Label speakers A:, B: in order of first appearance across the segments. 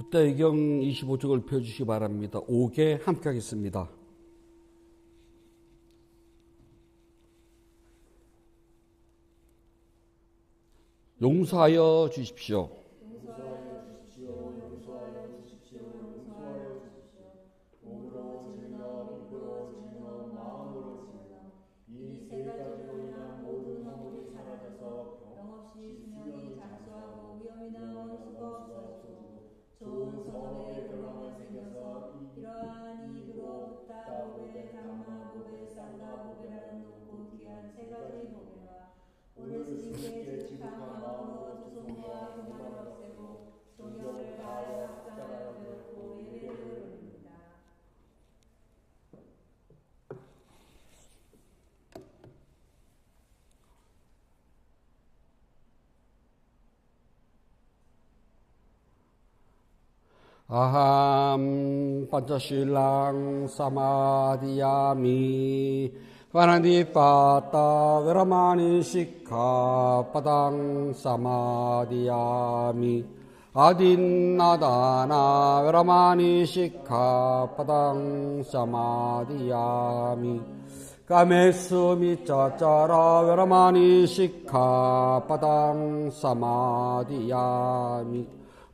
A: 숫자의경 25쪽을 펴주시기 바랍니다. 5개 함께 하겠습니다. 용서하여 주십시오. 아함 판차실랑 사마디야미 바나디파타 베라마니 시카 파당 사마디야미 아딘나다나 베라마니 시카 파당 사마디야미 까메스미 짜짜라 베라마니 시카 파당 사마디야미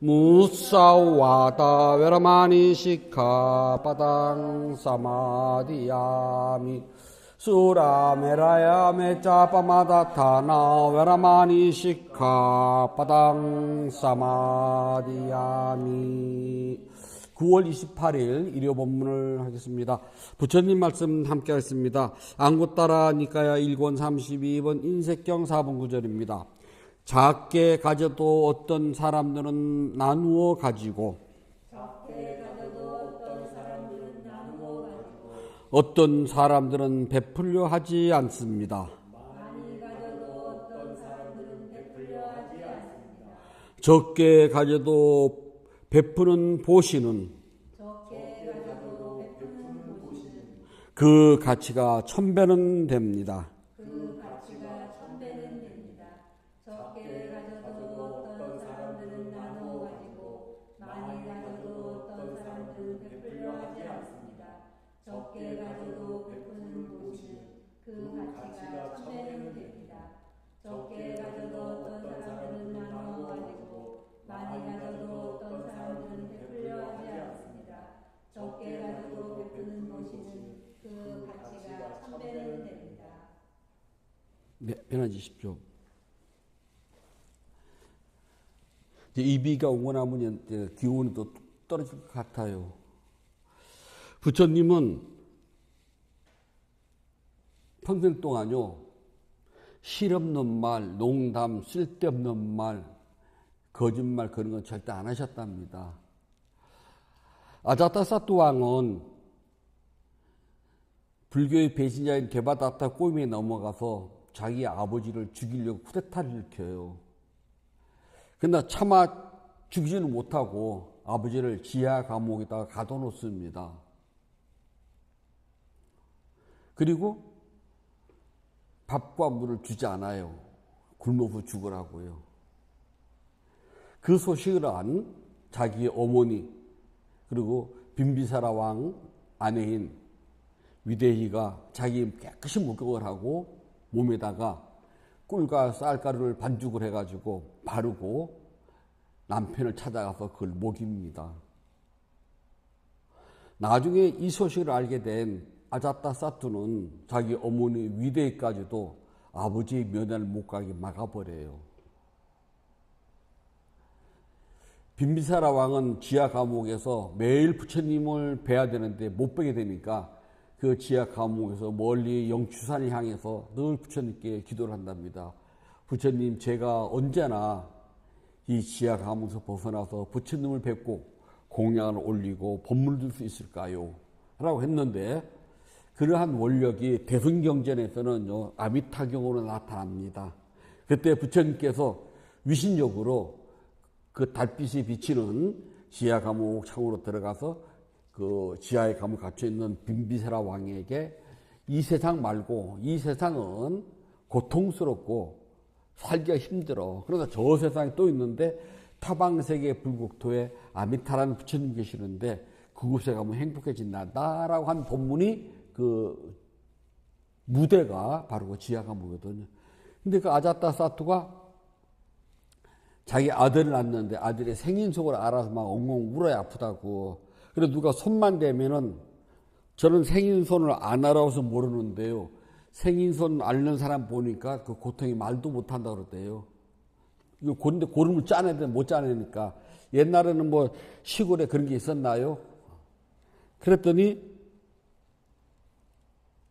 A: 무사와다 베라마니 시카 파당 사마디야미 수라메라야 메짜파마다타나 베라마니 시카 파당 사마디야미. 9월 28일 일요 본문을 하겠습니다. 부처님 말씀 함께 하겠습니다. 안고따라 니까야 1권 32번 인색경 4번 9절입니다. 작게 가져도 어떤 사람들은 나누어 가지고 어떤 사람들은 베풀려 하지 않습니다. 적게 가져도 베푸는 보시는 그 가치가 1000배는 됩니다. 네, 편해지십시오. 이 비가 오고 나면 기온이 또 떨어질 것 같아요. 부처님은 평생 동안요, 실없는 말, 농담, 쓸데없는 말, 거짓말 그런 건 절대 안 하셨답니다. 아자타사투 왕은 불교의 배신자인 게바다타 꼬임에 넘어가서 자기 아버지를 죽이려고 쿠데타를 일으켜요. 그러나 차마 죽이지는 못하고 아버지를 지하 감옥에다가 가둬놓습니다. 그리고 밥과 물을 주지 않아요. 굶어서 죽으라고요. 그 소식을 안 자기 어머니 그리고 빈비사라 왕 아내인 위대희가 자기 깨끗이 목욕을 하고 몸에다가 꿀과 쌀가루를 반죽을 해가지고 바르고 남편을 찾아가서 그걸 먹입니다. 나중에 이 소식을 알게 된 아자타사투는 자기 어머니 위대희까지도 아버지의 면회를 못 가게 막아버려요. 빈비사라 왕은 지하 감옥에서 매일 부처님을 뵈야 되는데 못 뵈게 되니까 그 지하 감옥에서 멀리 영추산을 향해서 늘 부처님께 기도를 한답니다. 부처님, 제가 언제나 이 지하 감옥에서 벗어나서 부처님을 뵙고 공양을 올리고 법문을 들 수 있을까요? 라고 했는데 그러한 원력이 대승경전에서는 아미타경으로 나타납니다. 그때 부처님께서 위신적으로 그 달빛이 비치는 지하 감옥 창으로 들어가서 그 지하에 감옥에 갇혀 있는 빈비세라 왕에게 이 세상 말고 이 세상은 고통스럽고 살기가 힘들어. 그러니까 저 세상에 또 있는데 타방세계 불국토에 아미타라는 부처님 계시는데 그곳에 가면 행복해진다라고 한 본문이 그 무대가 바로 그 지하 감옥이거든요. 근데 그 아자타사투가 자기 아들을 낳는데 아들이 생인속을 알아서 막 엉엉 울어야 아프다고. 그래 누가 손만 대면은 저는 생인손을 안 알아서 모르는데요. 생인손 앓는 사람 보니까 그 고통이 말도 못한다 그러대요. 이거 근데 고름을 짜내는데 못 짜내니까. 옛날에는 뭐 시골에 그런 게 있었나요? 그랬더니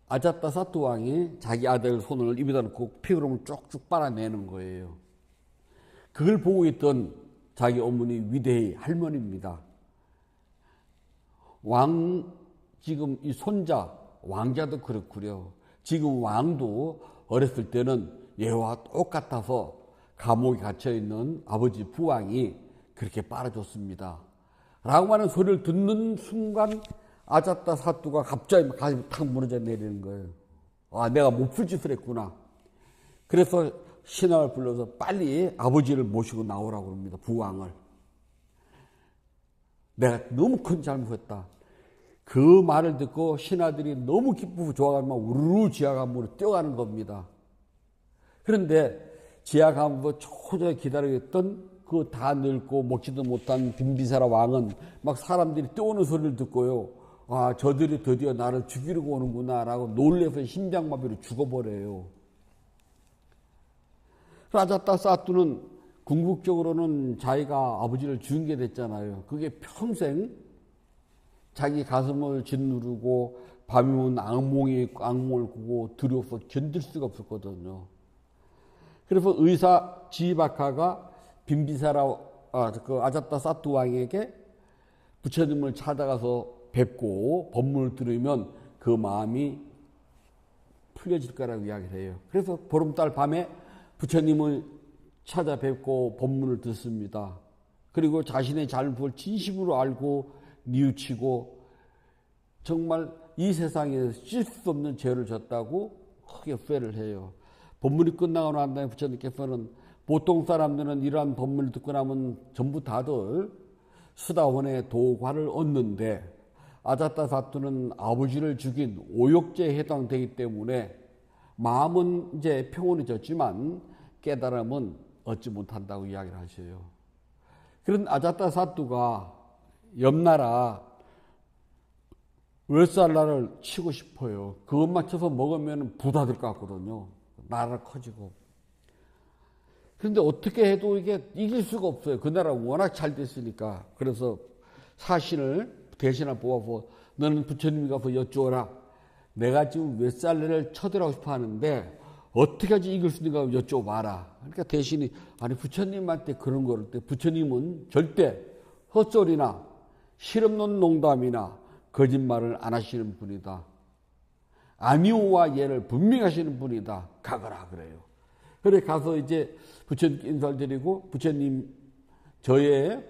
A: 아자타사투 왕이 자기 아들 손을 입에다 놓고 피그름을 쭉쭉 빨아내는 거예요. 그걸 보고 있던 자기 어머니 위대의 할머니입니다. 지금 이 손자, 왕자도 그렇고요. 지금 왕도 어렸을 때는 얘와 똑같아서 감옥에 갇혀있는 아버지 부왕이 그렇게 빨아줬습니다. 라고 하는 소리를 듣는 순간 아자타사투가 갑자기 가슴이 탁 무너져 내리는 거예요. 아, 내가 못 풀 짓을 했구나. 그래서 신하를 불러서 빨리 아버지를 모시고 나오라고 합니다. 부왕을. 내가 너무 큰 잘못했다. 그 말을 듣고 신하들이 너무 기쁘고 좋아가지고 우르르 지하 감옥으로 뛰어가는 겁니다. 그런데 지하 감옥에서 초조히 기다리겠던 그 다 늙고 먹지도 못한 빈비사라 왕은 막 사람들이 뛰어오는 소리를 듣고요. 아, 저들이 드디어 나를 죽이려고 오는구나 라고 놀래서 심장마비로 죽어버려요. 아자타사투는 궁극적으로는 자기가 아버지를 죽인 게 됐잖아요. 그게 평생 자기 가슴을 짓누르고 밤이면 악몽을 꾸고 두려워서 견딜 수가 없었거든요. 그래서 의사 지바카가 빈비사라 그 아자타사투 왕에게 부처님을 찾아가서 뵙고 법문을 들으면 그 마음이 풀려질 거라고 이야기를 해요. 그래서 보름달 밤에 부처님을 찾아뵙고 법문을 듣습니다. 그리고 자신의 잘못을 진심으로 알고 뉘우치고 정말 이 세상에서 씻을 수 없는 죄를 졌다고 크게 후회를 해요. 법문이 끝나고 난 다음에 부처님께서는 보통 사람들은 이러한 법문을 듣고 나면 전부 다들 수다원의 도관을 얻는데 아자타사투는 아버지를 죽인 오욕죄에 해당되기 때문에 마음은 이제 평온해졌지만 깨달음은 얻지 못한다고 이야기를 하셔요. 그런 아자타사투가 옆나라 웰살라를 치고 싶어요. 그것만 쳐서 먹으면 부다 될 것 같거든요. 나라가 커지고. 그런데 어떻게 해도 이게 이길 수가 없어요. 그 나라가 워낙 잘 됐으니까. 그래서 사신을 대신을 뽑아서 너는 부처님이 가서 여쭈어라. 내가 지금 웰살라를 쳐들어가고 싶어 하는데 어떻게 하지 이길 수 있는가 여쭤봐라. 그러니까 대신이 아니 부처님한테 그런 거를 때 부처님은 절대 헛소리나 실없는 농담이나 거짓말을 안 하시는 분이다. 아미오와 예를 분명하시는 분이다. 가거라 그래요. 그래 가서 이제 부처님께 인사를 드리고 부처님 저의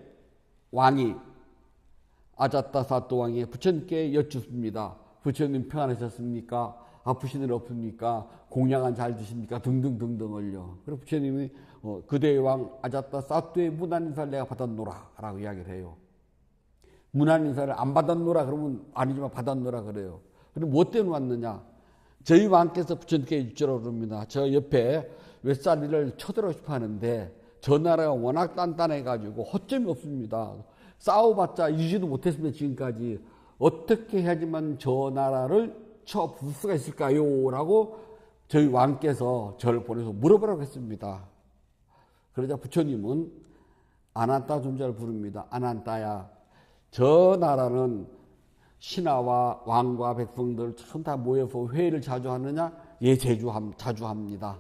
A: 왕이 아자타사투 왕이 부처님께 여쭙습니다. 부처님 평안하셨습니까? 아프신 일 없습니까? 공양은 잘 드십니까? 등등등등을요. 그리고 부처님이 그대의 왕 아자타사투의 문안인사를 내가 받았노라 라고 이야기를 해요. 문안인사를 안 받았노라 그러면 아니지만 받았노라 그래요. 그럼 뭐 때문에 왔느냐? 저희 왕께서 부처님께 여쭈라고 그럽니다. 저 옆에 웨살리를 쳐들어오고 싶어 하는데 저 나라가 워낙 단단해가지고 허점이 없습니다. 싸워봤자 이기지도 못했습니다. 지금까지. 어떻게 해야지만 저 나라를 쳐 부술 수가 있을까요? 라고 저희 왕께서 저를 보내서 물어보라고 했습니다. 그러자 부처님은 아난타 존자를 부릅니다. 아난타야, 저 나라는 신하와 왕과 백성들 참 다 모여서 회의를 자주 하느냐? 예, 자주 합니다.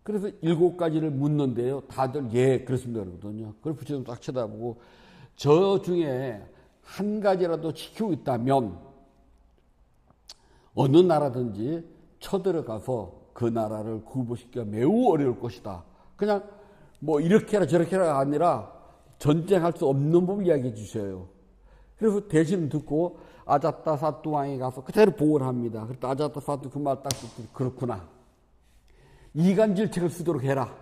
A: 그래서 7가지를 묻는데요. 다들 예, 그렇습니다. 그러거든요. 그래서 부처님 딱 쳐다보고 저 중에 한 가지라도 지키고 있다면 어느 나라든지 쳐들어가서 그 나라를 굴복시키기가 매우 어려울 것이다. 그냥 뭐 이렇게 해라 저렇게 해라 아니라 전쟁할 수 없는 법을 이야기해 주셔요. 그래서 대신 듣고 아자타사투 왕이 가서 그대로 보고를 합니다. 그래서 아자타사투 그 말 딱 듣고 그렇구나. 이간질책을 쓰도록 해라.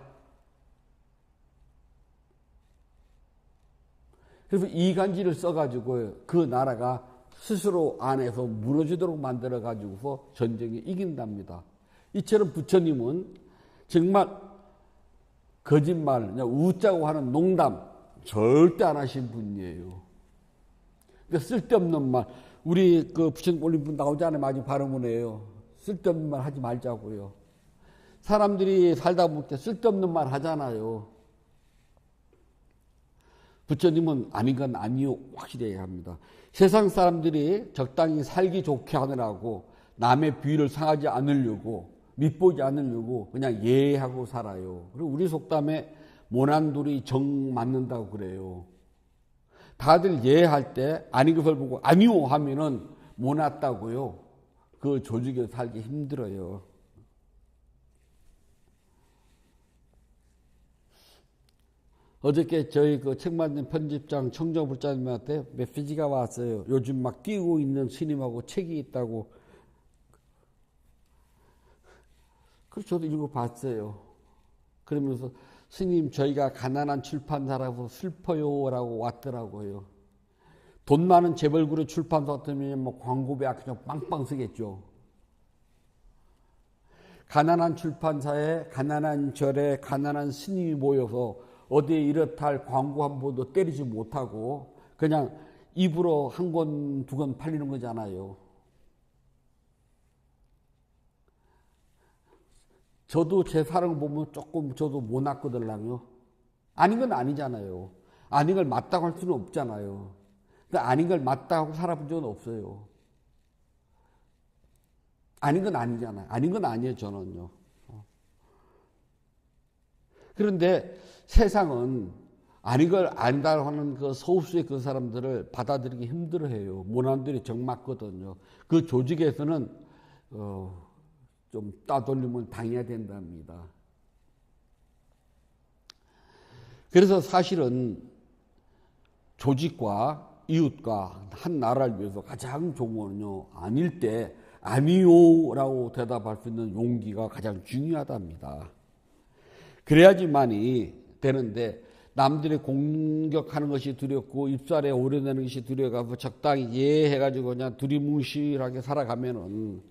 A: 그래서 이간질을 써가지고 그 나라가 스스로 안에서 무너지도록 만들어가지고서 전쟁에 이긴답니다. 이처럼 부처님은 정말 거짓말, 그냥 웃자고 하는 농담 절대 안 하신 분이에요. 그러니까 쓸데없는 말, 우리 그 부처님 올림픽 나오지 않으면 아주 발언문이에요. 쓸데없는 말 하지 말자고요. 사람들이 살다 보면 쓸데없는 말 하잖아요. 부처님은 아닌 건 아니요 확실히 얘기합니다. 세상 사람들이 적당히 살기 좋게 하느라고 남의 비위를 상하지 않으려고 밉보지 않으려고 그냥 예하고 살아요. 그리고 우리 속담에 모난돌이 정 맞는다고 그래요. 다들 예할 때 아닌 것을 보고 아니요 하면은 모났다고요. 그 조직에 살기 힘들어요. 어저께 저희 그 책 만든 편집장 청정불자님한테 메시지가 왔어요. 요즘 막 뛰고 있는 스님하고 책이 있다고. 그래서 저도 읽어봤어요. 그러면서 스님 저희가 가난한 출판사라고 슬퍼요라고 왔더라고요. 돈 많은 재벌그룹 출판사 같으면 뭐 광고비 그냥 빵빵 쓰겠죠. 가난한 출판사에 가난한 절에 가난한 스님이 모여서 어디에 이렇다 할 광고 한 번도 때리지 못하고 그냥 입으로 한 권, 두 권 팔리는 거잖아요. 저도 제 사랑 보면 조금 저도 모났거든요. 아닌 건 아니잖아요. 아닌 걸 맞다고 할 수는 없잖아요. 그러니까 아닌 걸 맞다고 살아본 적은 없어요. 아닌 건 아니잖아요. 아닌 건 아니에요, 저는요. 그런데 세상은 아닌 걸 안다고 하는 그 소수의 그 사람들을 받아들이기 힘들어해요. 모난들이 정맞거든요. 그 조직에서는 좀 따돌림을 당해야 된답니다. 그래서 사실은 조직과 이웃과 한 나라를 위해서 가장 좋은 거는요, 아닐 때 아니요라고 대답할 수 있는 용기가 가장 중요하답니다. 그래야지만이 되는데 남들이 공격하는 것이 두렵고 입살에 오려내는 것이 두려워가지고 적당히 예해가지고 그냥 두리뭉실하게 살아가면은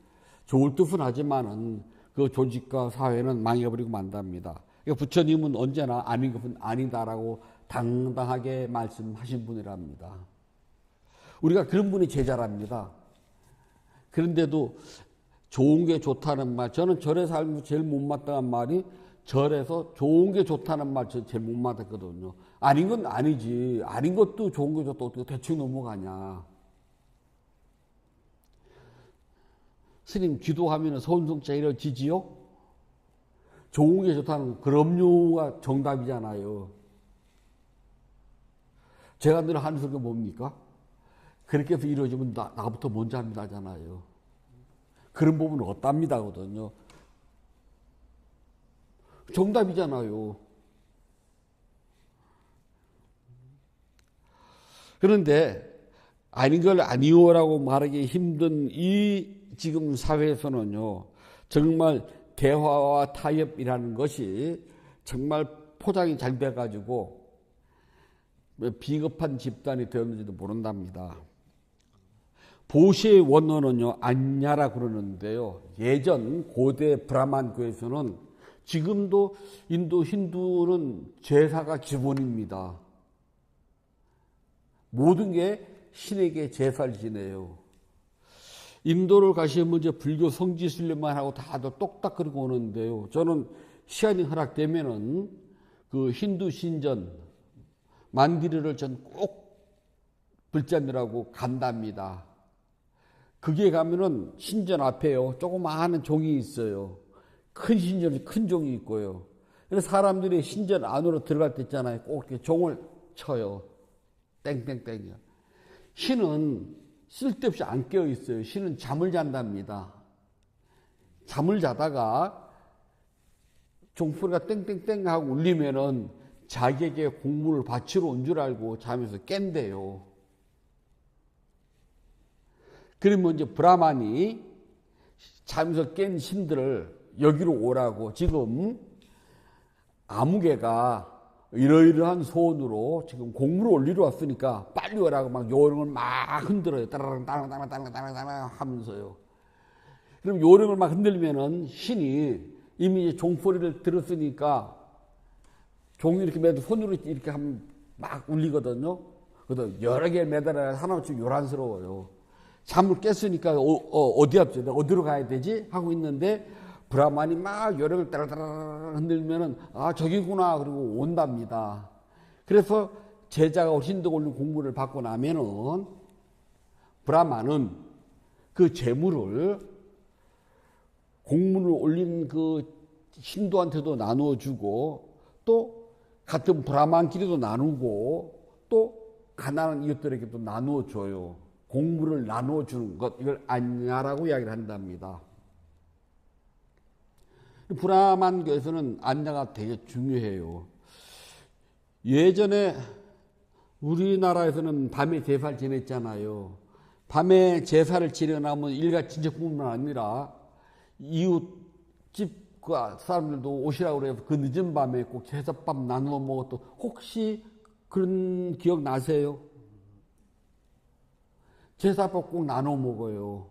A: 좋을 듯은 하지만은 그 조직과 사회는 망해버리고 만답니다. 그러니까 부처님은 언제나 아닌 것은 아니다라고 당당하게 말씀하신 분이랍니다. 우리가 그런 분이 제자랍니다. 그런데도 좋은 게 좋다는 말, 저는 절에 살면서 제일 못마땅한 말이 절에서 좋은 게 좋다는 말 제일 못마땅했거든요. 아닌 건 아니지. 아닌 것도 좋은 게 좋다. 어떻게 대충 넘어가냐. 스님 기도하면 서운성자 이루어지지요? 좋은 게 좋다는 건 그럼요가 정답이잖아요. 제가 늘 하는 소리가 뭡니까? 그렇게 해서 이루어지면 나부터 먼저 합니다잖아요. 그런 부분은 없답니다거든요. 정답이잖아요. 그런데 아닌 걸 아니오라고 말하기 힘든 이 지금 사회에서는요, 정말 대화와 타협이라는 것이 정말 포장이 잘 돼가지고 비겁한 집단이 되었는지도 모른답니다. 보시의 원어는요, 안야라 그러는데요, 예전 고대 브라만교에서는 지금도 인도 힌두는 제사가 기본입니다. 모든 게 신에게 제사를 지내요. 인도를 가시면 이제 불교 성지 순례만 하고 다들 똑딱거리고 오는데요. 저는 시간이 허락되면은 그 힌두 신전 만디르를 전 꼭 불자미라고 간답니다. 그게 가면은 신전 앞에요, 조그마한 종이 있어요. 큰 신전이 큰 종이 있고요. 그래서 사람들이 신전 안으로 들어갈 때 있잖아요. 꼭 이렇게 종을 쳐요. 땡땡땡이요. 신은 쓸데없이 안 깨어 있어요. 신은 잠을 잔답니다. 잠을 자다가 종소리가 땡땡땡 하고 울리면은 자기에게 공물을 바치러 온 줄 알고 잠에서 깬대요. 그러면 이제 브라만이 잠에서 깬 신들을 여기로 오라고 지금 아무개가 이러이러한 소원으로 지금 공물을 올리러 왔으니까 빨리 오라고 막 요령을 막 흔들어요. 따라랑 따라랑 따라랑 따라랑 하면서요. 그럼 요령을 막 흔들면은 신이 이미 종소리를 들었으니까 종이 이렇게 매도 손으로 이렇게 하면 막 울리거든요. 그래서 여러 개 매달아야 하나씩 요란스러워요. 잠을 깼으니까 어디 앞서 어디로 가야 되지 하고 있는데 브라만이 막 요령을 따라따라 흔들면은 아 저기구나 그리고 온답니다. 그래서 제자가 신도 올린 공물을 받고 나면은 브라만은 그 재물을 공물을 올린 그 신도한테도 나누어 주고 또 같은 브라만끼리도 나누고 또 가난한 이웃들에게도 나누어 줘요. 공물을 나누어 주는 것 이걸 안야라고 이야기를 한답니다. 브라만교에서는 안야가 되게 중요해요. 예전에 우리나라에서는 밤에 제사를 지냈잖아요. 밤에 제사를 지내나면 일가 친척뿐만 아니라 이웃집과 사람들도 오시라고 해서 그 늦은 밤에 꼭 제사밥 나누어 먹었던 혹시 그런 기억 나세요? 제사밥 꼭 나눠 먹어요.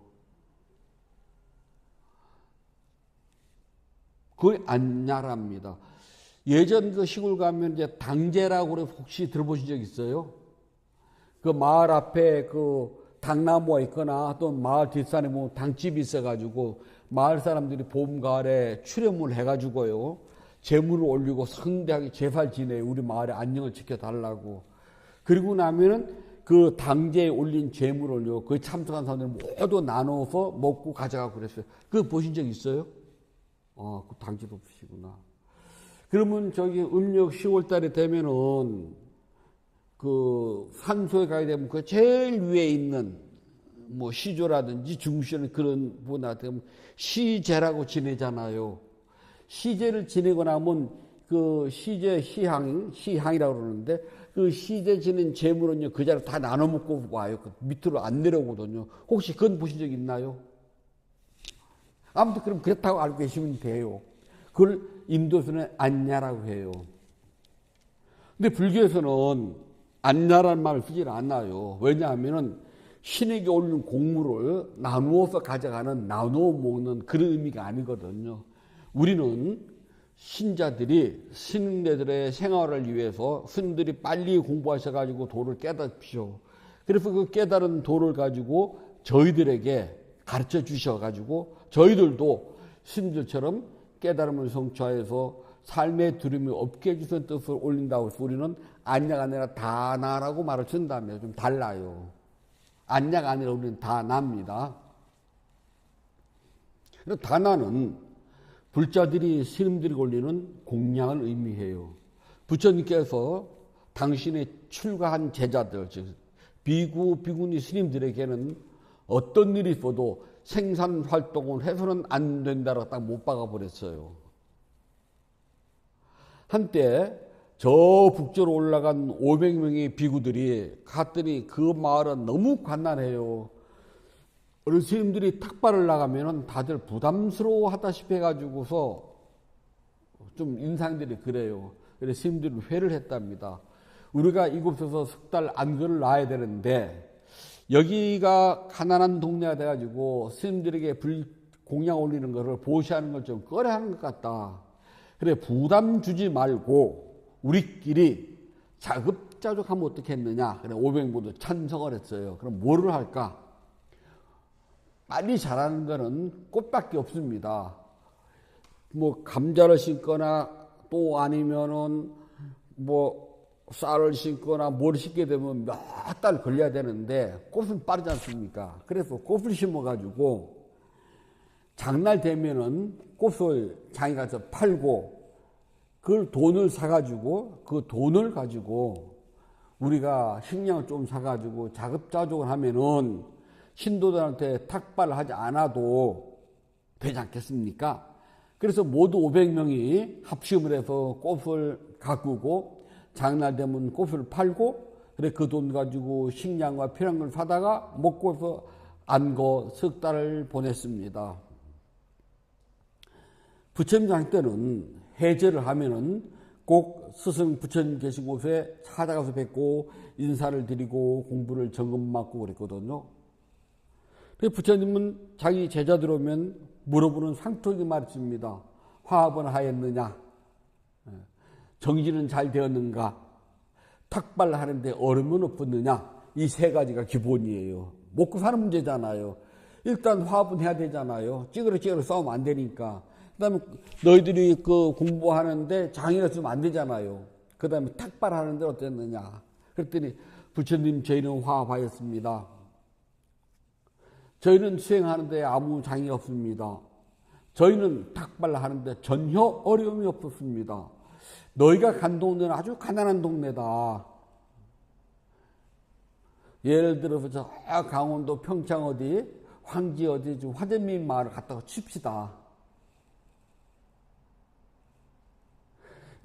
A: 그걸 안야랍니다. 예전 그 시골 가면 이제 당제라고 그래서 혹시 들어보신 적 있어요? 그 마을 앞에 그 당나무가 있거나 또 마을 뒷산에 보면 당집이 있어가지고 마을 사람들이 봄, 가을에 출애문을 해가지고요. 제물을 올리고 성대하게 제사를 지내요. 우리 마을의 안녕을 지켜달라고. 그리고 나면은 그 당제에 올린 제물을 올려 그 참석한 사람들 모두 나눠서 먹고 가져가고 그랬어요. 그거 보신 적 있어요? 그 당제도 없으시구나. 그러면 저기 음력 10월 달에 되면은 그 산소에 가야 되면 그 제일 위에 있는 뭐 시조라든지 중시는 그런 분한테 시제라고 지내잖아요. 시제를 지내고 나면 그 시제 시향이라고 그러는데 그 시제 지낸 재물은요 그 자리에 다 나눠 먹고 와요. 그 밑으로 안 내려오거든요. 혹시 그건 보신 적 있나요? 아무튼 그럼 그렇다고 알고 계시면 돼요. 그걸 인도에서는 안야라고 해요. 근데 불교에서는 안야라는 말을 쓰질 않아요. 왜냐하면은 신에게 올린 공물을 나누어서 가져가는 나누어 먹는 그런 의미가 아니거든요. 우리는 신자들이 스님네들의 생활을 위해서 스님들이 빨리 공부하셔가지고 도를 깨닫십시오. 그래서 그 깨달은 도를 가지고 저희들에게 가르쳐 주셔가지고 저희들도 스님들처럼 깨달음을 성취하여서 삶의 두려움이 없게 해주는 뜻을 올린다고 해서 우리는 안야가 아니라 다나라고 말을 쓴다면 좀 달라요. 안야가 아니라 우리는 다나입니다. 그래서 다나는 불자들이 스님들이 올리는 공양을 의미해요. 부처님께서 당신의 출가한 제자들, 즉 비구, 비구니 스님들에게는 어떤 일이 있어도 생산 활동을 해서는 안 된다고 딱 못 박아 버렸어요. 한때 저 북쪽으로 올라간 500명의 비구들이 갔더니 그 마을은 너무 갓난해요. 어느 스님들이 탁발을 나가면은 다들 부담스러워 하다시피 해가지고서 좀 인상들이 그래요. 그래서 스님들이 회를 했답니다. 우리가 이곳에서 석 달 안거를 놔야 되는데 여기가 가난한 동네가 돼가지고 스님들에게 공양 올리는 것을 보시하는 걸 좀 꺼려하는 것 같다. 그래 부담 주지 말고 우리끼리 자급자족하면 어떻겠느냐. 그래 500모두 찬성을 했어요. 그럼 뭐를 할까? 빨리 자라는 거는 꽃밖에 없습니다. 뭐 감자를 심거나 또 아니면은 뭐 쌀을 심거나 뭘 심게 되면 몇 달 걸려야 되는데 꽃은 빠르지 않습니까? 그래서 꽃을 심어가지고 장날 되면은 꽃을 장에 가서 팔고 그걸 돈을 사가지고 그 돈을 가지고 우리가 식량을 좀 사가지고 자급자족을 하면은 신도들한테 탁발을 하지 않아도 되지 않겠습니까? 그래서 모두 500명이 합심을 해서 꽃을 가꾸고 장날 되면 꽃을 팔고 그래 그 돈 가지고 식량과 필요한 걸 사다가 먹고서 안고 석 달을 보냈습니다. 부처님 장 때는 해제를 하면은 꼭 스승 부처님 계신 곳에 찾아가서 뵙고 인사를 드리고 공부를 점검받고 그랬거든요. 부처님은 자기 제자들 오면 물어보는 상투적인 말이 있습니다. 화합은 하였느냐? 정진은 잘 되었는가? 탁발하는데 얼음은 없었느냐? 이 세 가지가 기본이에요. 먹고 사는 문제잖아요. 일단 화합은 해야 되잖아요. 찌그러찌그러 싸우면 안 되니까. 그 다음에 너희들이 그 공부하는데 장애가 있으면 안 되잖아요. 그 다음에 탁발하는데 어땠느냐? 그랬더니 부처님 저희는 화합하였습니다. 저희는 수행하는데 아무 장애가 없습니다. 저희는 탁발하는데 전혀 어려움이 없었습니다. 너희가 간 동네는 아주 가난한 동네다. 예를 들어서 저 강원도 평창 어디 황지 어디 지금 화재민 마을 갔다가 칩시다.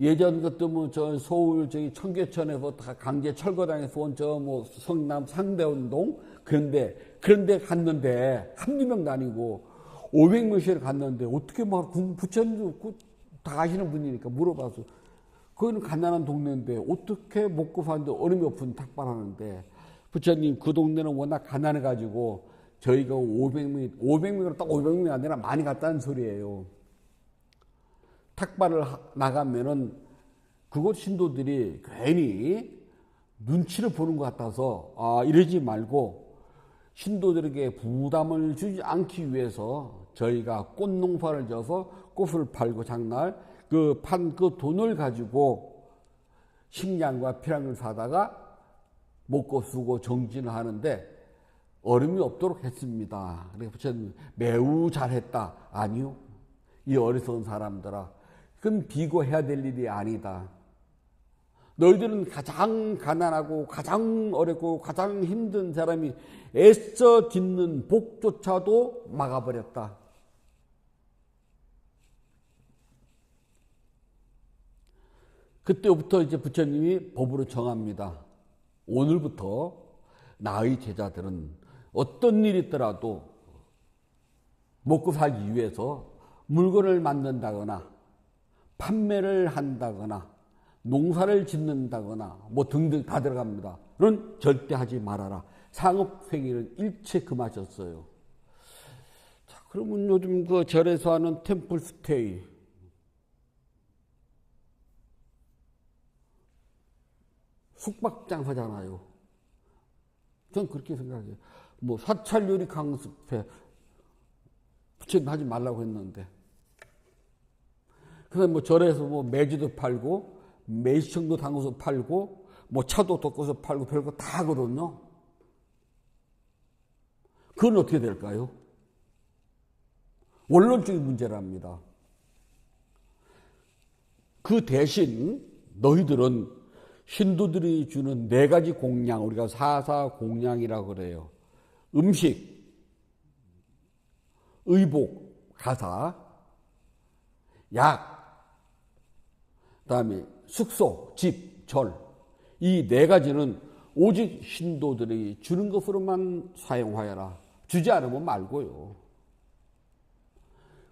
A: 예전 같으면 저 서울 저기 청계천에서 다 강제 철거당해서 온 저 뭐 성남 상대운동 그런데 갔는데 한두 명도 아니고 500명씩 갔는데 어떻게 막 부처님도 다 아시는 분이니까 물어봐서 거기는 가난한 동네인데 어떻게 먹고 사는데 어림이 없은 탁발하는데 부처님 그 동네는 워낙 가난해가지고 저희가 500명으로 딱 500명이 아니라 많이 갔다는 소리예요. 탁발을 나가면은 그곳 신도들이 괜히 눈치를 보는 것 같아서 이러지 말고 신도들에게 부담을 주지 않기 위해서 저희가 꽃 농사를 져서 꽃을 팔고 장날 판 그 돈을 가지고 식량과 필요한 사다가 먹고 쓰고 정진을 하는데 어려움이 없도록 했습니다. 그래서 부처님 매우 잘했다. 아니요. 이 어리석은 사람들아. 그건 비교해야 될 일이 아니다. 너희들은 가장 가난하고 가장 어렵고 가장 힘든 사람이 애써 짓는 복조차도 막아버렸다. 그때부터 이제 부처님이 법으로 정합니다. 오늘부터 나의 제자들은 어떤 일이 있더라도 먹고 살기 위해서 물건을 만든다거나 판매를 한다거나 농사를 짓는다거나 뭐 등등 다 들어갑니다. 는 절대 하지 말아라. 상업행위는 일체 금하셨어요. 자, 그러면 요즘 그 절에서 하는 템플 스테이 숙박장사잖아요. 전 그렇게 생각해요. 뭐 사찰요리 강습회 부처님 하지 말라고 했는데 그다음 뭐 절에서 뭐 매주도 팔고 매시청도 담궈서 팔고 뭐 차도 덮어서 팔고 별거 다 하거든요. 그건 어떻게 될까요? 원론적인 문제랍니다. 그 대신 너희들은 신도들이 주는 네 가지 공양, 우리가 사사 공양이라고 그래요. 음식, 의복, 가사, 약, 그다음에 숙소, 집, 절. 이 네 가지는 오직 신도들이 주는 것으로만 사용하여라. 주지 않으면 말고요.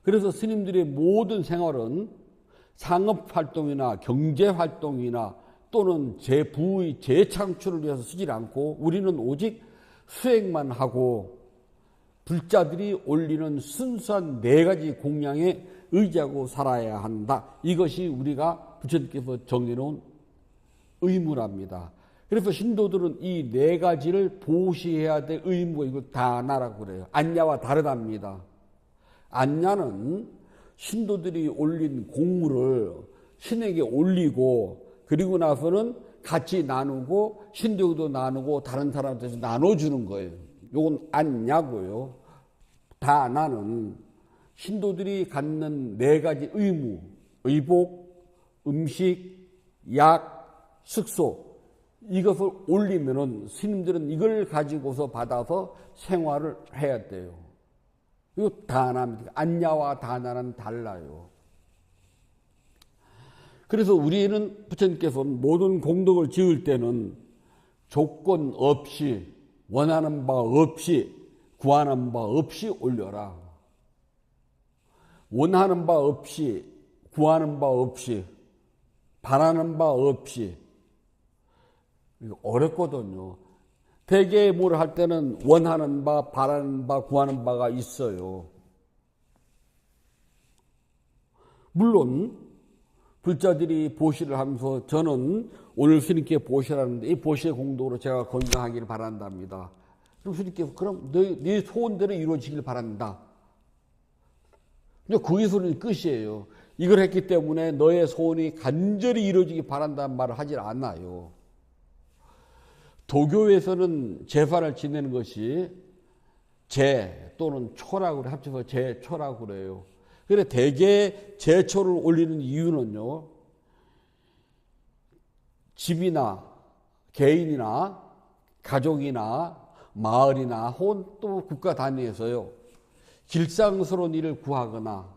A: 그래서 스님들의 모든 생활은 상업활동이나 경제활동이나 또는 부의 재창출을 위해서 쓰지 않고 우리는 오직 수행만 하고 불자들이 올리는 순수한 네 가지 공양에 의지하고 살아야 한다. 이것이 우리가 부처님께서 정해놓은 의무랍니다. 그래서 신도들은 이 네 가지를 보시해야 될 의무가 이걸 다나라고 그래요. 안야와 다르답니다. 안야는 신도들이 올린 공물을 신에게 올리고 그리고 나서는 같이 나누고 신도도 나누고 다른 사람한테 나눠주는 거예요. 이건 안야고요. 다나는 신도들이 갖는 네 가지 의무, 의복, 음식, 약, 숙소 이것을 올리면은 스님들은 이걸 가지고서 받아서 생활을 해야 돼요. 이거 다나입니다. 안야와 다나는 달라요. 그래서 우리는 부처님께서 모든 공덕을 지을 때는 조건 없이 원하는 바 없이 구하는 바 없이 올려라. 원하는 바 없이 구하는 바 없이 바라는 바 없이. 이거 어렵거든요. 대개 뭘 할 때는 원하는 바, 바라는 바, 구하는 바가 있어요. 물론 불자들이 보시를 하면서 저는 오늘 스님께 보시라는데 이 보시의 공덕으로 제가 건강하기를 바란답니다. 그럼 스님께서 그럼 네 소원대로 이루어지길 바란다. 그게 소리는 끝이에요. 이걸 했기 때문에 너의 소원이 간절히 이루어지기 바란다는 말을 하질 않아요. 도교에서는 제사를 지내는 것이 제 또는 초라고 그래. 합쳐서 제초라고 그래요. 그래 대개 제초를 올리는 이유는요. 집이나 개인이나 가족이나 마을이나 혹은 또 국가 단위에서요. 길상스러운 일을 구하거나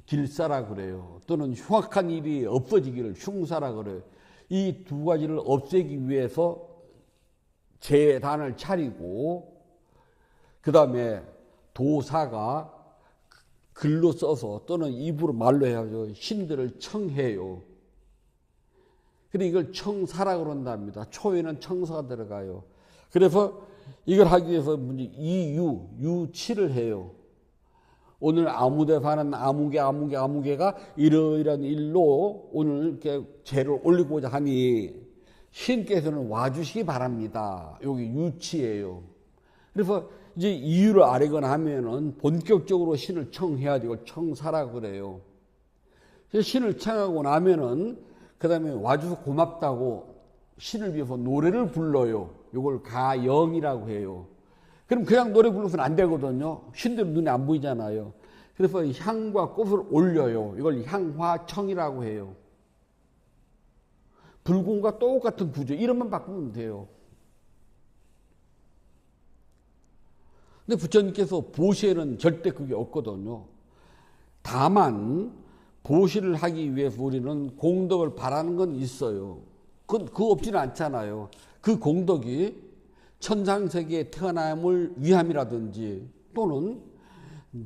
A: 길사라 그래요. 또는 흉악한 일이 없어지기를 흉사라 그래요. 이 두 가지를 없애기 위해서 재단을 차리고 그 다음에 도사가 글로 써서 또는 입으로 말로 해가지고 신들을 청해요. 그래 이걸 청사라 그런답니다. 초에는 청사가 들어가요. 그래서 이걸 하기 위해서 유치를 해요. 오늘 아무데 사는 아무개가 이러이러한 일로 오늘 이렇게 죄를 올리고자 하니 신께서는 와주시기 바랍니다. 여기 유치예요. 그래서 이제 이유를 알거나 하면은 본격적으로 신을 청해야 되고 청사라 그래요. 그래서 신을 청하고 나면은 그 다음에 와줘서 고맙다고 신을 위해서 노래를 불러요. 이걸 가영이라고 해요. 그럼 그냥 노래 불러서는 안 되거든요. 신들은 눈에 안 보이잖아요. 그래서 향과 꽃을 올려요. 이걸 향화청이라고 해요. 불공과 똑같은 구조. 이름만 바꾸면 돼요. 근데 부처님께서 보시에는 절대 그게 없거든요. 다만 보시를 하기 위해서 우리는 공덕을 바라는 건 있어요. 그거 없지는 않잖아요. 그 공덕이 천상세계에 태어남을 위함이라든지 또는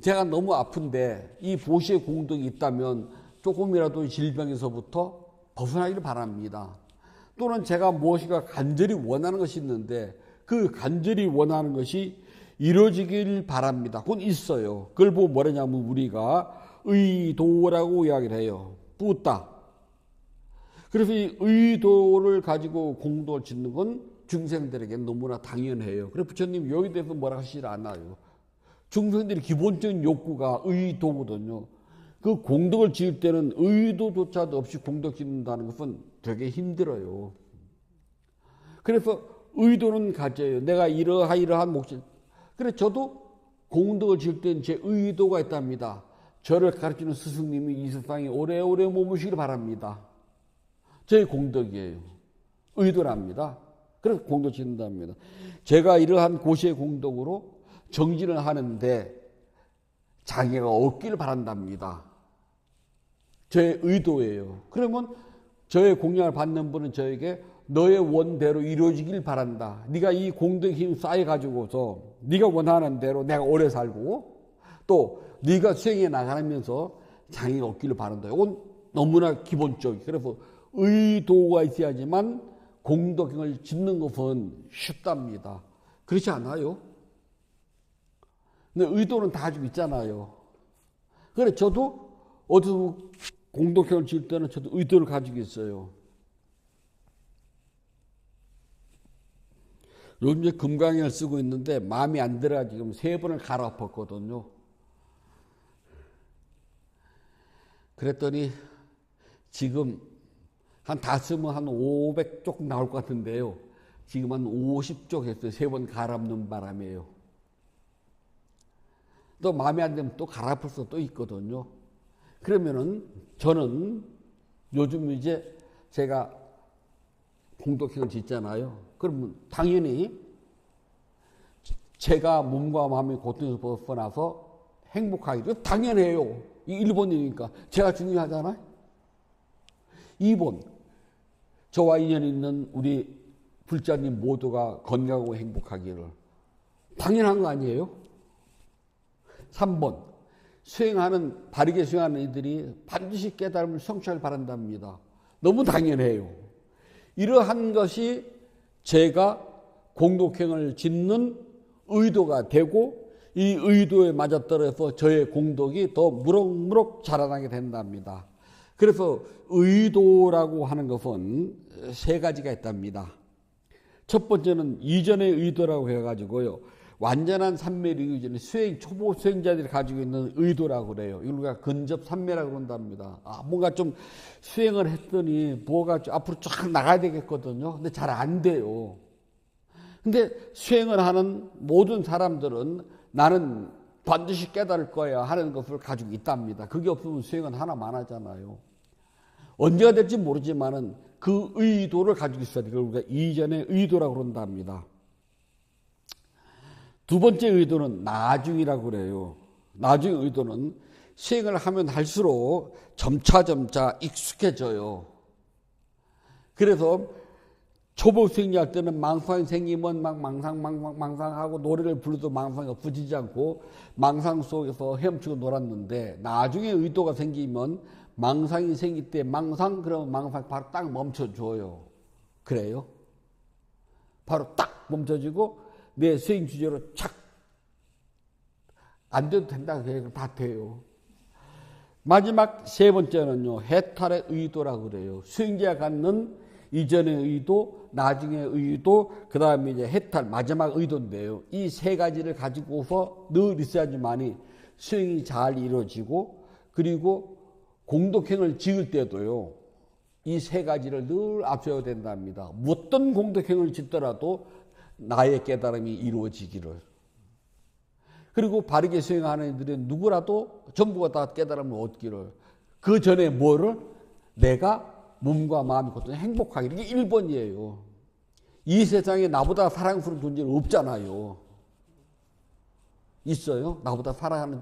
A: 제가 너무 아픈데 이 보시의 공덕이 있다면 조금이라도 질병에서부터 벗어나기를 바랍니다. 또는 제가 무엇인가 간절히 원하는 것이 있는데 그 간절히 원하는 것이 이루어지길 바랍니다. 그건 있어요. 그걸 보고 뭐라냐면 우리가 의도라고 이야기를 해요. 뿌다. 그래서 이 의도를 가지고 공덕을 짓는 건 중생들에게 너무나 당연해요. 그래서 부처님 여기 대해서 뭐라 하시질 않아요. 중생들의 기본적인 욕구가 의도거든요. 그 공덕을 지을 때는 의도조차도 없이 공덕 짓는다는 것은 되게 힘들어요. 그래서 의도는 가져요. 내가 이러한 목적. 그래 저도 공덕을 지을 때는 제 의도가 있답니다. 저를 가르치는 스승님이 이 세상에 오래오래 머무시길 바랍니다. 제 공덕이에요. 의도랍니다. 그래서 공덕 짓는답니다. 제가 이러한 고시의 공덕으로 정진을 하는데 장애가 없기를 바란답니다. 제 의도예요. 그러면 저의 공양을 받는 분은 저에게 너의 원대로 이루어지길 바란다. 네가 이 공덕의 힘 쌓여가지고서 네가 원하는 대로 내가 오래 살고 또 네가 수행해 나가면서 장애가 없기를 바란다. 이건 너무나 기본적이에요. 그래서 의도가 있어야지만 공덕을 짓는 것은 쉽답니다. 그렇지 않아요? 근데 의도는 다 가지고 있잖아요. 그래 저도 어디서 공덕행을 지을 때는 저도 의도를 가지고 있어요. 요즘 이제 금강행을 쓰고 있는데 마음이 안 들어가 지금 3번을 갈아엎었거든요. 그랬더니 지금 다 쓰면 한 500쪽 나올 것 같은데요. 지금 한 50쪽 했어요. 3번 갈아엎는 바람이에요. 또 마음에 안 들면 또 갈아엎을 수도 있거든요. 그러면은 저는 요즘 이제 제가 공덕행을 짓잖아요. 그러면 당연히 제가 몸과 마음의 고통에서 벗어나서 행복하기도 당연해요. 이 1번이니까 제가 중요하잖아요. 2번 저와 인연 있는 우리 불자님 모두가 건강하고 행복하기를 당연한 거 아니에요? 3번 바르게 수행하는 이들이 반드시 깨달음을 성취하길 바란답니다. 너무 당연해요. 이러한 것이 제가 공덕행을 짓는 의도가 되고 이 의도에 맞아떨어서 저의 공덕이 더 무럭무럭 자라나게 된답니다. 그래서 의도라고 하는 것은 세 가지가 있답니다. 첫 번째는 이전의 의도라고 해가지고요. 완전한 삼昧 이전에 초보 수행자들이 가지고 있는 의도라고 그래요. 이걸 우리가 근접삼매라고 그런답니다. 뭔가 좀 수행을 했더니 뭐가 앞으로 쫙 나가야 되겠거든요. 근데 잘 안 돼요. 근데 수행을 하는 모든 사람들은 나는 반드시 깨달을 거야 하는 것을 가지고 있답니다. 그게 없으면 수행은 하나만 하잖아요. 언제가 될지 모르지만은 그 의도를 가지고 있어야 돼요. 그걸 우리가 이전의 의도라고 그런답니다. 두 번째 의도는 나중이라고 그래요. 나중의 의도는 수행을 하면 할수록 점차점차 익숙해져요. 그래서 초보 수행할 때는 망상이 생기면 막 망상하고 노래를 부르도 망상이 없어지지 않고 망상 속에서 헤엄치고 놀았는데 나중에 의도가 생기면 망상이 생길 때 그러면 망상 바로 딱 멈춰줘요. 그래요? 바로 딱 멈춰지고 내 수행 주제로 착 안 돼도 된다 그래요. 다 돼요. 마지막 세 번째는요. 해탈의 의도라고 그래요. 수행자가 갖는 이전의 의도, 나중의 의도, 그 다음에 이제 해탈, 마지막 의도인데요. 이 세 가지를 가지고서 늘 있어야지만이 수행이 잘 이루어지고 그리고 공덕행을 지을 때도요. 이 세 가지를 늘 앞세워야 된답니다. 어떤 공덕행을 짓더라도 나의 깨달음이 이루어지기를. 그리고 바르게 수행하는 이들은 누구라도 전부가 다 깨달음을 얻기를. 그 전에 뭐를? 내가 몸과 마음이 고통 행복하기를. 이게 1번이에요. 이 세상에 나보다 사랑스러운 존재는 없잖아요. 있어요? 나보다 사랑하는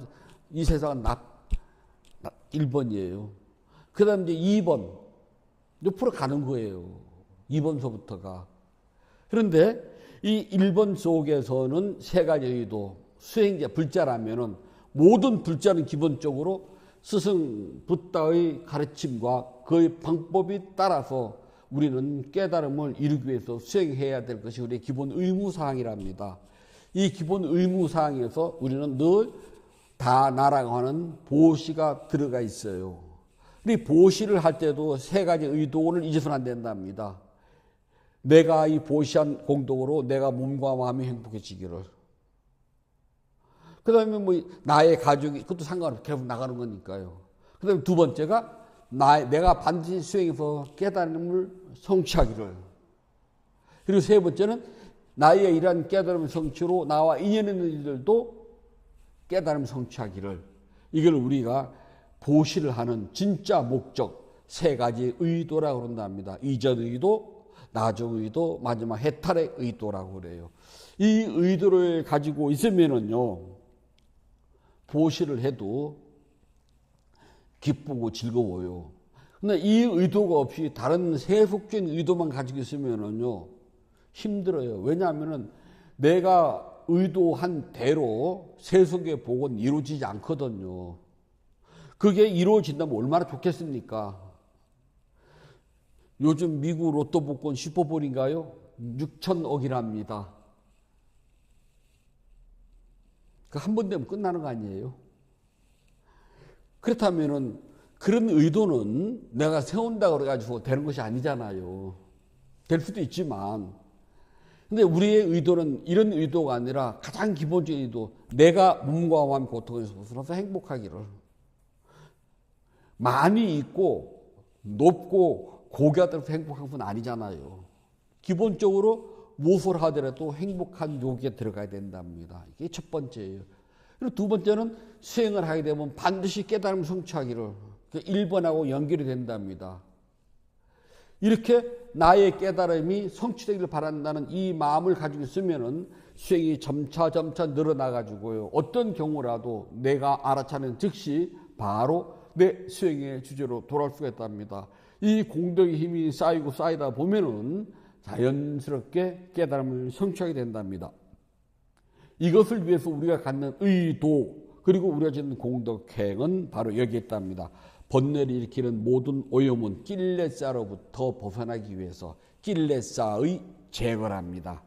A: 이 세상은 1번이에요. 그 다음 이제 2번. 옆으로 가는 거예요. 2번서부터가. 그런데 이 1번 속에서는 세 가지 의도, 수행자, 불자라면은 모든 불자는 기본적으로 스승 붓다의 가르침과 그의 방법이 따라서 우리는 깨달음을 이루기 위해서 수행해야 될 것이 우리의 기본 의무사항이랍니다. 이 기본 의무사항에서 우리는 늘 다 나라고 하는 보시가 들어가 있어요. 이 보시를 할 때도 세 가지 의도를 잊어서는 안 된답니다. 내가 이 보시한 공덕으로 내가 몸과 마음이 행복해지기를. 그 다음에 뭐 나의 가족이, 그것도 상관없이 계속 나가는 거니까요. 그 다음에 두 번째가 내가 반드시 수행해서 깨달음을 성취하기를. 그리고 세 번째는 나의 이러한 깨달음 성취로 나와 인연 있는 이들도 깨달음 성취하기를. 이걸 우리가 보시를 하는 진짜 목적 세 가지 의도라고 그런답니다. 이전 의도, 나중 의도, 마지막 해탈의 의도라고 그래요. 이 의도를 가지고 있으면은요, 보시를 해도 기쁘고 즐거워요. 근데 이 의도가 없이 다른 세속적인 의도만 가지고 있으면은요, 힘들어요. 왜냐하면은 내가 의도한 대로 세속의 복은 이루어지지 않거든요. 그게 이루어진다면 얼마나 좋겠습니까? 요즘 미국 로또 복권 슈퍼볼인가요? 6천억이랍니다. 그 한 번 되면 끝나는 거 아니에요? 그렇다면은 그런 의도는 내가 세운다고 그래가지고 되는 것이 아니잖아요. 될 수도 있지만. 근데 우리의 의도는 이런 의도가 아니라 가장 기본적인 의도, 내가 몸과 마음 고통에서 벗어나서 행복하기를. 많이 있고 높고 고귀하다고 행복한 건 아니잖아요. 기본적으로 무엇을 하더라도 행복한 요기에 들어가야 된답니다. 이게 첫 번째예요. 그리고 두 번째는 수행을 하게 되면 반드시 깨달음 성취하기를. 1번하고 연결이 된답니다. 이렇게 나의 깨달음이 성취되기를 바란다는 이 마음을 가지고 있으면은 수행이 점차 늘어나가지고요. 어떤 경우라도 내가 알아차는 즉시 바로 내 수행의 주제로 돌아올 수가 있답니다. 이 공덕의 힘이 쌓이다 보면은 자연스럽게 깨달음을 성취하게 된답니다. 이것을 위해서 우리가 갖는 의도, 그리고 우리가 짓는 공덕행은 바로 여기에 있답니다. 번뇌를 일으키는 모든 오염은 낄레사로부터 벗어나기 위해서 낄레사의 제거랍니다.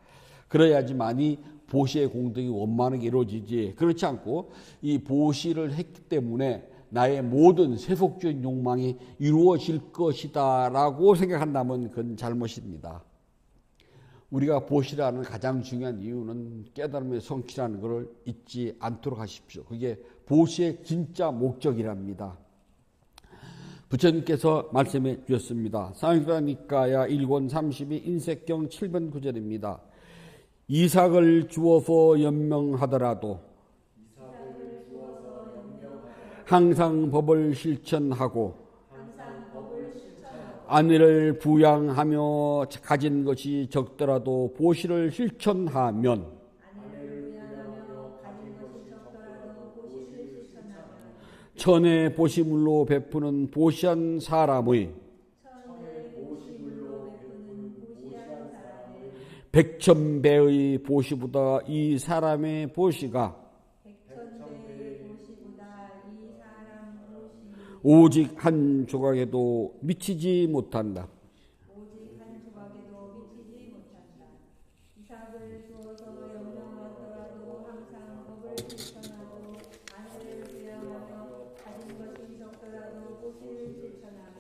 A: 그래야지만이 보시의 공덕이 원만하게 이루어지지. 그렇지 않고 이 보시를 했기 때문에 나의 모든 세속적인 욕망이 이루어질 것이다 라고 생각한다면 그건 잘못입니다. 우리가 보시라는 가장 중요한 이유는 깨달음의 성취라는 것을 잊지 않도록 하십시오. 그게 보시의 진짜 목적이랍니다. 부처님께서 말씀해 주셨습니다. 상유라니까야 1권 32 인색경 7번 9절입니다. 이삭을 주어서 연명하더라도 항상 법을 실천하고 아내를 부양하며 가진 것이 적더라도 보시를 실천하면 천의 보시물로 베푸는 보시한 사람의 백천배의 보시보다 이 사람의 보시가 오직 한 조각에도 미치지 못한다.
B: 이삭을 주어서 연명하더라도 항상 법을 실천하고 아내를 부양하며 가진 것이 적더라도 보시를 실천하며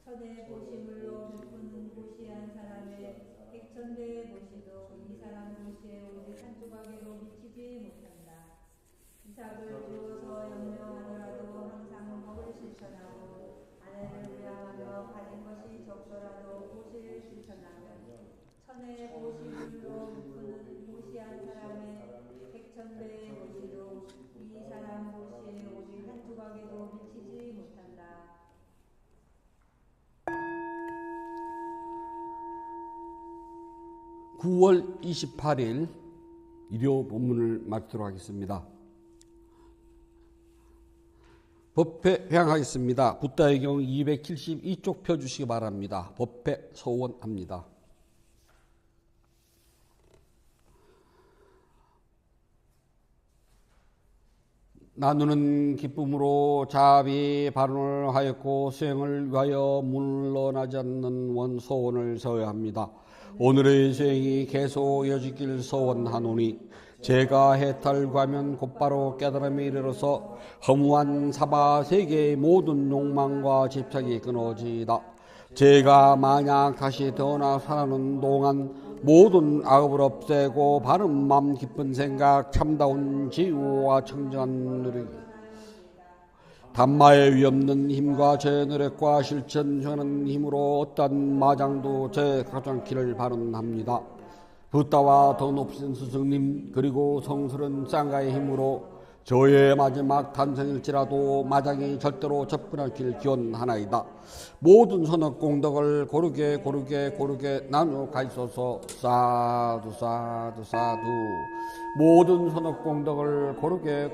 B: 천의 보시물로 베푸는 보시한 사람의 백천배의 보시도 이 사람 보시에 오직 한 조각에도 미치지 못한다. 이삭을 주어서 연명하더라도 항상 법을 실천하고 아내를 부양하며 가진 것이 적더라도 보시를 실천하며 천의 보시물로 베푸는 보시한 사람의 백천배의 보시도 이 사람 보시에 오직 한 조각에도 미치지 못한다.
A: 9월 28일 일요 본문을 마치도록 하겠습니다. 법회 회항하겠습니다. 붓다의 경우 272쪽 펴주시기 바랍니다. 법회 서원합니다. 나누는 기쁨으로 자비 발언을 하였고 수행을 위하여 물러나지 않는 원소원을 서야합니다. 오늘의 수행이 계속 이어지길 소원하노니 제가 해탈과면 곧바로 깨달음에 이르러서 허무한 사바 세계의 모든 욕망과 집착이 끊어지다. 제가 만약 다시 태어나 살아가는 동안 모든 악업을 없애고 바른 마음 깊은 생각 참다운 지혜와 청정한 누리기 단마에 위없는 힘과 제 노력과 실천하는 힘으로 어떤 마장도 제 가정키를 발언합니다. 붓다와 더 높으신 스승님 그리고 성스러운 쌍가의 힘으로 저의 마지막 탄생일지라도 마장이 절대로 접근할 길 기원하나이다. 모든 선업 공덕을 고르게 나누어 가있어서 사두 사두 사두. 모든 선업 공덕을 고르게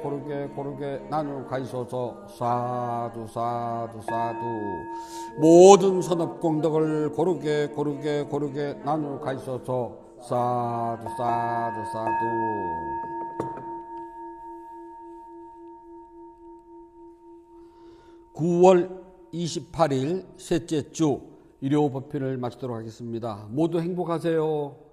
A: 나누어 가있어서 사두 사두 사두. 모든 선업 공덕을 고르게 나누어 가있어서 사두 사두 사두. 9월 28일 셋째 주 일요 법회를 마치도록 하겠습니다. 모두 행복하세요.